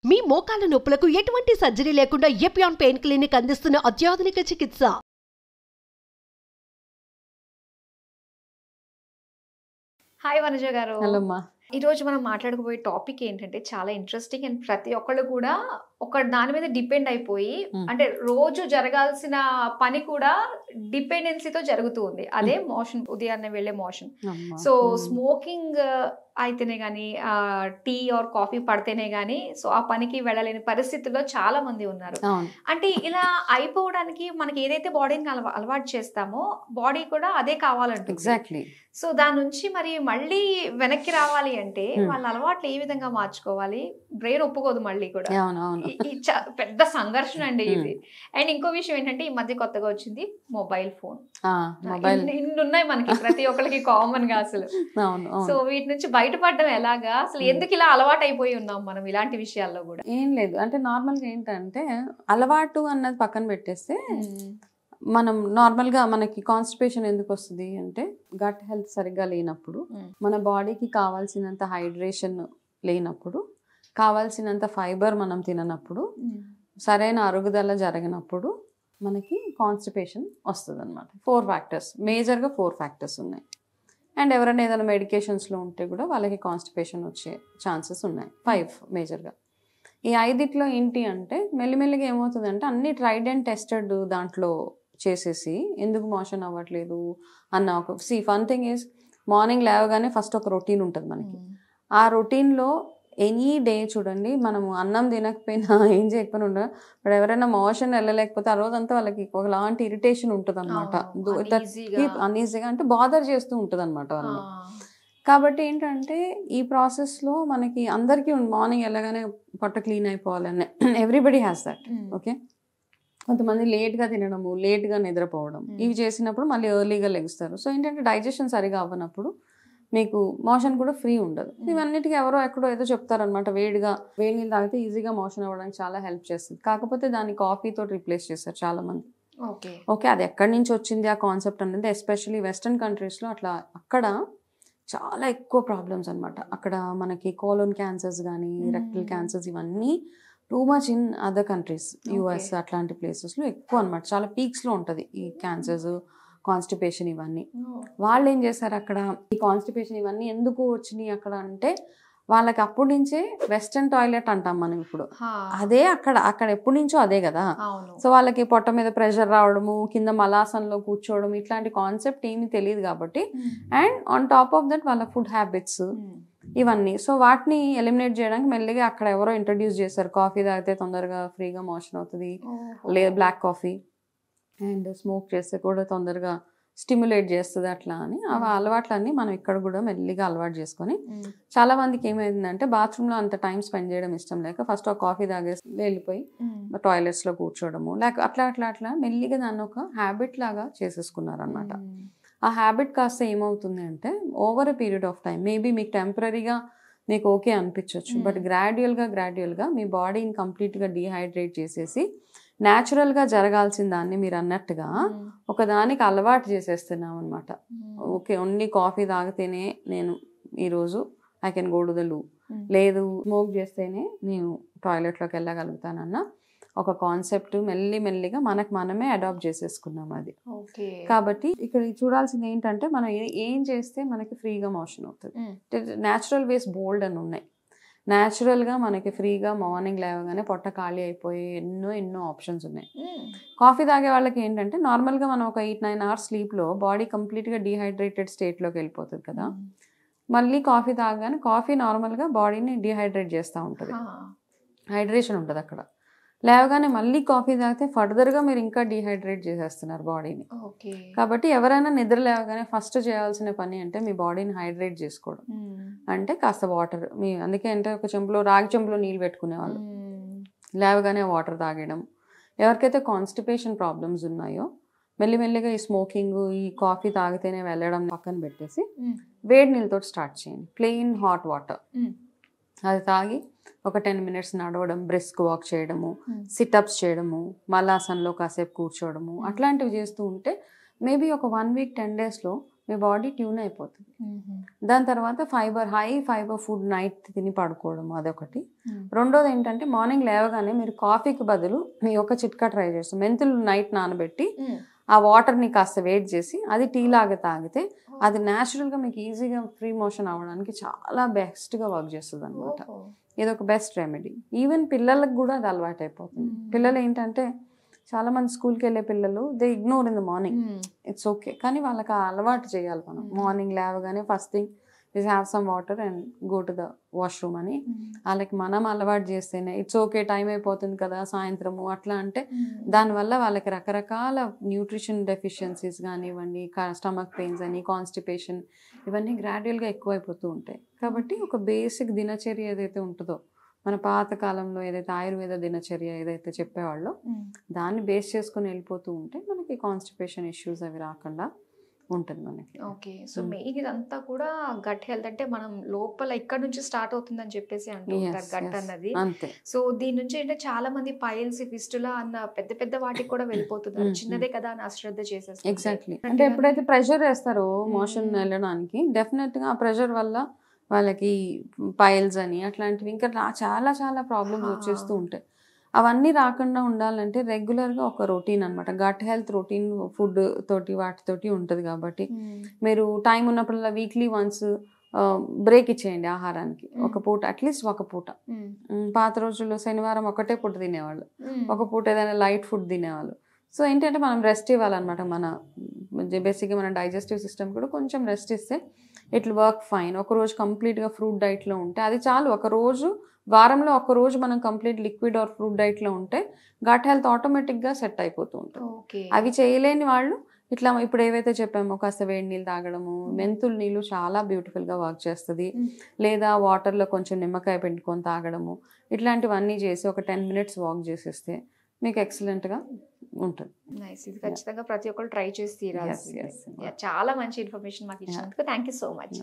మీ మోకాల నొప్పులకు ఎటువంటి సర్జరీ లేకుండా ఎపియాన్ పెయిన్ క్లినిక్ అందిస్తున్న అత్యాధునిక చికిత్స. హాయ్ వనజ గారు. హలో అమ్మా. ఈరోజు మనం మాట్లాడుకోబోయే టాపిక్ ఏంటంటే చాలా ఇంట్రెస్టింగ్ అండ్ ప్రతి ఒక్కళ్ళు కూడా ఒక దాని మీద డిపెండ్ అయిపోయి అంటే రోజు జరగాల్సిన పని కూడా డిపెండెన్సీతో జరుగుతూ ఉంది. అదే మోషన్, ఉదయాన్నే వెళ్ళే మోషన్. సో స్మోకింగ్ అయితేనే కానీ టీ ఆర్ కాఫీ పడితేనే కానీ సో ఆ పనికి వెళ్ళలేని పరిస్థితుల్లో చాలా మంది ఉన్నారు. అంటే ఇలా అయిపోవడానికి మనకి ఏదైతే బాడీని అలవాటు చేస్తామో బాడీ కూడా అదే కావాలంటే ఎగ్జాక్ట్లీ. సో దాని నుంచి మరి మళ్ళీ వెనక్కి రావాలి అంటే వాళ్ళ అలవాట్లు ఏ విధంగా మార్చుకోవాలి? బ్రెయిన్ ఒప్పుకోదు మళ్ళీ కూడా. పెద్ద సంఘర్షణ అండి ఇది. అండ్ ఇంకో విషయం ఏంటంటే ఈ మధ్య కొత్తగా వచ్చింది మొబైల్ ఫోన్. ఇన్ని ఉన్నాయి మనకి, ప్రతి ఒక్కరికి కామన్ గా అసలు. సో వీటి నుంచి బయటపడడం ఎలాగా? అసలు ఎందుకు ఇలా అలవాటు అయిపోయి ఉన్నాం మనం ఇలాంటి విషయాల్లో కూడా? ఏం లేదు, అంటే నార్మల్ గా ఏంటంటే అలవాటు అన్నది పక్కన పెట్టేస్తే మనం నార్మల్ గా మనకి కాన్స్టిపేషన్ ఎందుకు వస్తుంది అంటే గట్ హెల్త్ సరిగ్గా లేనప్పుడు, మన బాడీకి కావాల్సినంత హైడ్రేషన్ లేనప్పుడు, కావాల్సినంత ఫైబర్ మనం తిననప్పుడు, సరైన అరుగుదల జరగనప్పుడు మనకి కాన్స్టిపేషన్ వస్తుంది అనమాట. 4 ఫ్యాక్టర్స్, మేజర్గా 4 ఫ్యాక్టర్స్ ఉన్నాయి. అండ్ ఎవరైనా ఏదైనా మెడికేషన్స్లో ఉంటే కూడా వాళ్ళకి కాన్స్టిపేషన్ వచ్చే ఛాన్సెస్ ఉన్నాయి. 5 మేజర్గా. ఈ 5 ఏంటి అంటే మెల్లిమెల్లిగా ఏమవుతుందంటే అన్ని ట్రైడ్ అండ్ టెస్టెడ్ దాంట్లో చేసేసి ఎందుకు మోషన్ అవ్వట్లేదు అన్న ఒక ఫన్ థింగ్ ఈజ్, మార్నింగ్ లేవగానే ఫస్ట్ ఒక రొటీన్ ఉంటుంది మనకి. ఆ రొటీన్లో ఎనీ డే చూడండి, మనము అన్నం తినకపోయినా ఏం చేయకపోయినా ఉండదు, బట్ ఎవరైనా మోషన్ వెళ్ళలేకపోతే ఆ రోజంతా వాళ్ళకి ఒకలాంటి ఇరిటేషన్ ఉంటుంది అనమాట. అన్ఈజీగా అంటే బాదర్ చేస్తూ ఉంటుంది అనమాట వాళ్ళని. కాబట్టి ఏంటంటే ఈ ప్రాసెస్లో మనకి అందరికీ మార్నింగ్ వెళ్ళగానే పొట్ట క్లీన్ అయిపోవాలని ఎవ్రీబడి హ్యాస్ దట్. ఓకే, కొంతమంది లేట్గా తినడము, లేట్గా నిద్రపోవడం, ఇవి చేసినప్పుడు మళ్ళీ ఎర్లీగా లెగుస్తారు. సో ఏంటంటే డైజెషన్ సరిగా అవ్వనప్పుడు మీకు మోషన్ కూడా ఫ్రీ ఉండదు. ఇవన్నిటికీ ఎవరో ఎక్కడో ఏదో చెప్తారనమాట, వేడి నీళ్ళు తాగితే ఈజీగా మోషన్ అవ్వడానికి చాలా హెల్ప్ చేస్తుంది. కాకపోతే దాన్ని కాఫీతో రీప్లేస్ చేస్తారు చాలా మంది. ఓకే, అది ఎక్కడి నుంచి వచ్చింది ఆ కాన్సెప్ట్ అనేది? ఎస్పెషల్లీ వెస్టర్న్ కంట్రీస్లో అట్లా అక్కడ చాలా ఎక్కువ ప్రాబ్లమ్స్ అనమాట. అక్కడ మనకి కోలోన్ క్యాన్సర్స్ కానీ రెక్టల్ క్యాన్సర్స్ ఇవన్నీ too much in other countries, US అట్లాంటి ప్లేసెస్లో ఎక్కువ అనమాట. చాలా పీక్స్లో ఉంటుంది ఈ క్యాన్సర్స్, కాన్స్టిపేషన్ ఇవన్నీ. వాళ్ళు ఏం చేశారు అక్కడ, ఈ కాన్స్టిపేషన్ ఇవన్నీ ఎందుకు వచ్చినాయి అక్కడ అంటే వాళ్ళకి అప్పటి నుంచే వెస్టర్న్ టాయిలెట్ అంటాం మనం ఇప్పుడు, అదే అక్కడ ఎప్పటి నుంచో అదే కదా. సో వాళ్ళకి పొట్ట మీద ప్రెషర్ రావడము, కింద మలాసంలో కూర్చోవడం, ఇట్లాంటి కాన్సెప్ట్ ఏమీ తెలియదు కాబట్టి. And on top of that వాళ్ళ ఫుడ్ హ్యాబిట్స్ ఇవన్నీ. సో వాటిని ఎలిమినేట్ చేయడానికి మెల్లిగా అక్కడ ఎవరో ఇంట్రడ్యూస్ చేశారు, కాఫీ తాగితే తొందరగా ఫ్రీగా మోషన్ అవుతుంది, లేదా బ్లాక్ కాఫీ, అండ్ స్మోక్ చేస్తే కూడా తొందరగా స్టిమ్యులేట్ చేస్తుంది అట్లా అని. ఆ అలవాట్లన్నీ మనం ఇక్కడ కూడా మెల్లిగా అలవాటు చేసుకొని, చాలా మందికి ఏమైందంటే బాత్రూంలో అంత టైం స్పెండ్ చేయడం ఇష్టం లేక ఫస్ట్ ఒక కాఫీ తాగేసి వెళ్ళిపోయి టాయిలెట్స్లో కూర్చోవడము, లేక అట్లా మెల్లిగా దాన్ని ఒక హ్యాబిట్ లాగా చేసేసుకున్నారు అనమాట. ఆ హ్యాబిట్ కాస్త ఏమవుతుంది అంటే over a period of time, maybe మీకు టెంపరీగా మీకు ఓకే అనిపించవచ్చు, బట్ గ్రాడ్యువల్గా మీ బాడీని కంప్లీట్గా డీహైడ్రేట్ చేసేసి న్యాచురల్గా జరగాల్సిన దాన్ని మీరు అన్నట్టుగా ఒకదానికి అలవాటు చేసేస్తున్నాం అనమాట. ఓకే, ఓన్లీ కాఫీ తాగితేనే నేను ఈరోజు I can go to the loo, లేదు స్మోక్ చేస్తేనే నేను టాయిలెట్లోకి వెళ్ళగలుగుతానన్న ఒక కాన్సెప్ట్ మెల్లిగా మనమే అడాప్ట్ చేసేసుకున్నాం అది. కాబట్టి ఇక్కడ చూడాల్సింది ఏంటంటే మనం ఏం చేస్తే మనకి ఫ్రీగా మోషన్ అవుతుంది. న్యాచురల్ వేస్ బోల్డ్ అని ఉన్నాయి. న్యాచురల్గా మనకి ఫ్రీగా మార్నింగ్ లేవగానే పొట్ట ఖాళీ అయిపోయి ఎన్నో ఆప్షన్స్ ఉన్నాయి. కాఫీ తాగే వాళ్ళకి ఏంటంటే నార్మల్గా మనం ఒక 8-9 అవర్స్ స్లీప్లో బాడీ కంప్లీట్గా డీహైడ్రేటెడ్ స్టేట్లోకి వెళ్ళిపోతుంది కదా. మళ్ళీ కాఫీ తాగగానే కాఫీ నార్మల్గా బాడీని డీహైడ్రేట్ చేస్తూ ఉంటుంది, హైడ్రేషన్ ఉంటుంది అక్కడ. లేవగానే మళ్ళీ కాఫీ తాగితే ఫర్దర్గా మీరు ఇంకా డీహైడ్రేట్ చేసేస్తున్నారు బాడీని. కాబట్టి ఎవరైనా నిద్ర లేవగానే ఫస్ట్ చేయాల్సిన పని అంటే మీ బాడీని హైడ్రేట్ చేసుకోవడం. అంటే కాస్త వాటర్, అందుకే అంటే ఒక రాగి చెంబులో నీళ్ళు పెట్టుకునేవాళ్ళు, లేవగానే వాటర్ తాగడం. ఎవరికైతే కాన్స్టిపేషన్ ప్రాబ్లమ్స్ ఉన్నాయో మెల్లిమెల్లిగా ఈ స్మోకింగ్, ఈ కాఫీ తాగితేనే వెళ్ళడం పక్కన పెట్టేసి వేడి నీళ్ళతో స్టార్ట్ చేయండి. ప్లెయిన్ హాట్ వాటర్ అది తాగి ఒక 10 minutes నడవడం, బ్రిస్క్ వాక్ చేయడము, సిటప్స్ చేయడము, మలాసన్లో కాసేపు కూర్చోవడము, అట్లాంటివి చేస్తూ ఉంటే మేబీ ఒక 1 week 10 daysలో మీ బాడీ ట్యూన్ అయిపోతుంది. దాని తర్వాత హై ఫైబర్ ఫుడ్ నైట్ తిని పడుకోవడం అదొకటి. రెండోది ఏంటంటే మార్నింగ్ లేవగానే మీరు కాఫీకి బదులు మీ ఒక చిట్కా ట్రై చేస్తాం. మెంతులు నైట్ నానబెట్టి ఆ వాటర్ని కాస్త వేడి చేసి అది టీ లాగా తాగితే అది న్యాచురల్గా మీకు ఈజీగా ఫ్రీ మోషన్ అవ్వడానికి చాలా బెస్ట్గా వర్క్ చేస్తుంది అనమాట. ఇది ఒక బెస్ట్ రెమెడీ. ఈవెన్ పిల్లలకు కూడా అది అలవాటు అయిపోతుంది. పిల్లలు ఏంటంటే చాలా మంది స్కూల్కి వెళ్ళే పిల్లలు they ignore in the morning, it's okay, కానీ వాళ్ళకి ఆ అలవాటు చేయాలి మనం. మార్నింగ్ లేవగానే first thing is have some water and go to the washroom అని వాళ్ళకి మనం అలవాటు చేస్తేనే ఇట్స్ ఓకే టైం అయిపోతుంది కదా సాయంత్రము అట్లా అంటే దానివల్ల వాళ్ళకి రకరకాల న్యూట్రిషన్ డెఫిషియన్సీస్ కానివ్వండి, స్టమక్ పెయిన్స్ అని, కాన్స్టిపేషన్ ఇవన్నీ గ్రాడ్యువల్గా ఎక్కువైపోతూ ఉంటాయి. కాబట్టి ఒక బేసిక్ దినచర్య ఏదైతే ఉంటుందో మన పాత కాలంలో ఏదైతే ఆయుర్వేద దినచర్య ఏదైతే చెప్పేవాళ్ళో దాన్ని బేస్ చేసుకుని వెళ్ళిపోతూ ఉంటే మనకి కాన్స్టిపేషన్ ఇష్యూస్ అవి రాకుండా ఉంటుంది మనకి. ఓకే, సో మెయిన్ ఇదంతా కూడా గట్ హెల్త్ అంటే మనం లోపల ఇక్కడ నుంచి స్టార్ట్ అవుతుందని చెప్పేసి అంటారు గట్ అన్నది. అంతే. సో దీని నుంచి అంటే చాలా మంది పైల్స్, ఫిస్టులా అన్న పెద్ద పెద్ద వాటికి కూడా వెళ్ళిపోతున్నారు. చిన్నదే కదా అని అశ్రద్ధ చేసేస్తారు. ఎగ్జాక్ట్లీ. అంటే ఎప్పుడైతే ప్రెషర్ వేస్తారో మోషన్ వెళ్ళడానికి డెఫినెట్గా ఆ ప్రెషర్ వల్ల వాళ్ళకి పైల్స్ అని అట్లాంటివి ఇంకా చాలా చాలా ప్రాబ్లమ్స్ వచ్చేస్తూ ఉంటాయి. అవన్నీ రాకుండా ఉండాలంటే రెగ్యులర్గా ఒక రొటీన్ అనమాట, గట్ హెల్త్ రొటీన్ ఫుడ్ తోటి వాటితోటి ఉంటుంది. కాబట్టి మీరు టైం ఉన్నప్పుడల్లా వీక్లీ వన్స్ బ్రేక్ ఇచ్చేయండి ఆహారానికి. ఒక పూట అట్లీస్ట్ ఒక పూట. పాత రోజుల్లో శనివారం ఒకటే పూట తినేవాళ్ళు, ఒక పూట ఏదైనా లైట్ ఫుడ్ తినేవాళ్ళు. సో ఏంటంటే మనం రెస్ట్ ఇవ్వాలన్నమాట. మన బేసిక్గా మన డైజెస్టివ్ సిస్టమ్ కూడా కొంచెం రెస్ట్ ఇస్తే ఇట్ విల్ వర్క్ ఫైన్. ఒకరోజు కంప్లీట్గా ఫ్రూట్ డైట్లో ఉంటే అది చాలు. ఒకరోజు వారంలో ఒకరోజు మనం కంప్లీట్ లిక్విడ్ ఆర్ ఫ్రూట్ డైట్లో ఉంటే గట్ హెల్త్ ఆటోమేటిక్గా సెట్ అయిపోతూ ఉంటుంది. అవి చేయలేని వాళ్ళు ఇట్లా ఇప్పుడు ఏవైతే చెప్పామో కాస్త వేడి నీళ్ళు తాగడము, మెంతులు నీళ్ళు చాలా బ్యూటిఫుల్గా వర్క్ చేస్తుంది, లేదా వాటర్లో కొంచెం నిమ్మకాయ పిండుకొని తాగడము, ఇట్లాంటివన్నీ చేసి ఒక 10 minutes వాక్ చేసేస్తే మీకు ఎక్సలెంట్గా ఉంటుంది. నైస్. ఇది ఖచ్చితంగా ప్రతి ఒక్కరు ట్రై చేసి తీరాలి. చాలా మంచి ఇన్ఫర్మేషన్ మాకు ఇచ్చినందుకు థ్యాంక్ యూ సో మచ్.